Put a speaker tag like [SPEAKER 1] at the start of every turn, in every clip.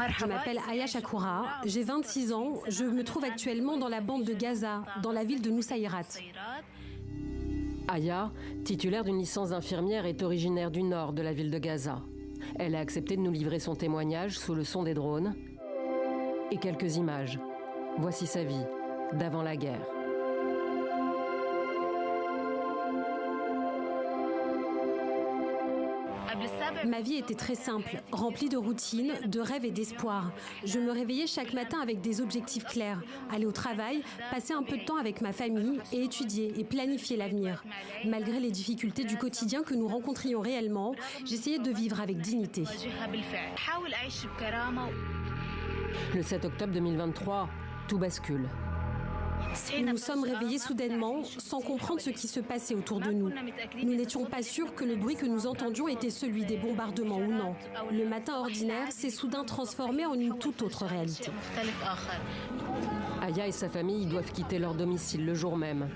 [SPEAKER 1] Je m'appelle Aya Shakoura, j'ai 26 ans, je me trouve actuellement dans la bande de Gaza, dans la ville de Nusayrat.
[SPEAKER 2] Aya, titulaire d'une licence d'infirmière, est originaire du nord de la ville de Gaza. Elle a accepté de nous livrer son témoignage sous le son des drones et quelques images. Voici sa vie d'avant la guerre.
[SPEAKER 1] Ma vie était très simple, remplie de routines, de rêves et d'espoir. Je me réveillais chaque matin avec des objectifs clairs. Aller au travail, passer un peu de temps avec ma famille et étudier et planifier l'avenir. Malgré les difficultés du quotidien que nous rencontrions réellement, j'essayais de vivre avec dignité.
[SPEAKER 2] Le 7 octobre 2023, tout bascule.
[SPEAKER 1] Nous nous sommes réveillés soudainement, sans comprendre ce qui se passait autour de nous. Nous n'étions pas sûrs que le bruit que nous entendions était celui des bombardements ou non. Le matin ordinaire s'est soudain transformé en une toute autre réalité.
[SPEAKER 2] Aya et sa famille doivent quitter leur domicile le jour même.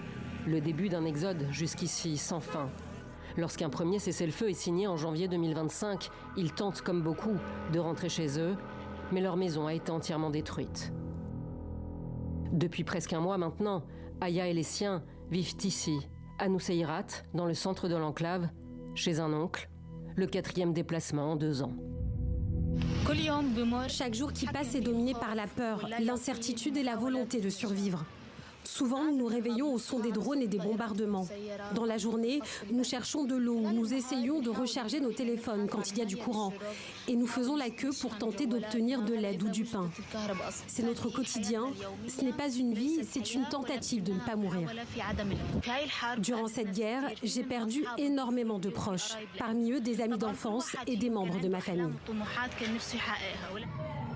[SPEAKER 2] Le début d'un exode jusqu'ici sans fin. Lorsqu'un premier cessez-le-feu est signé en janvier 2025, ils tentent, comme beaucoup, de rentrer chez eux, mais leur maison a été entièrement détruite. Depuis presque un mois maintenant, Aya et les siens vivent ici, à Nusayrat, dans le centre de l'enclave, chez un oncle, le 4e déplacement en 2 ans.
[SPEAKER 1] Chaque jour qui passe est dominé par la peur, l'incertitude et la volonté de survivre. Souvent, nous nous réveillons au son des drones et des bombardements. Dans la journée, nous cherchons de l'eau, nous essayons de recharger nos téléphones quand il y a du courant. Et nous faisons la queue pour tenter d'obtenir de l'aide ou du pain. C'est notre quotidien, ce n'est pas une vie, c'est une tentative de ne pas mourir. Durant cette guerre, j'ai perdu énormément de proches, parmi eux des amis d'enfance et des membres de ma famille.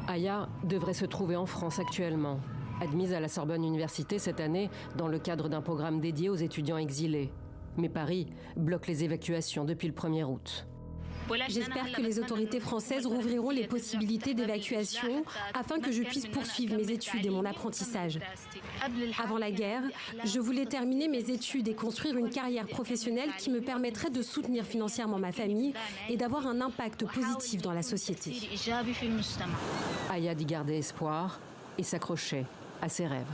[SPEAKER 2] Aya devrait se trouver en France actuellement. Admise à la Sorbonne Université cette année dans le cadre d'un programme dédié aux étudiants exilés. Mais Paris bloque les évacuations depuis le 1er août.
[SPEAKER 1] J'espère que les autorités françaises rouvriront les possibilités d'évacuation afin que je puisse poursuivre mes études et mon apprentissage. Avant la guerre, je voulais terminer mes études et construire une carrière professionnelle qui me permettrait de soutenir financièrement ma famille et d'avoir un impact positif dans la société.
[SPEAKER 2] Aya dit garder espoir et s'accrocher à ses rêves.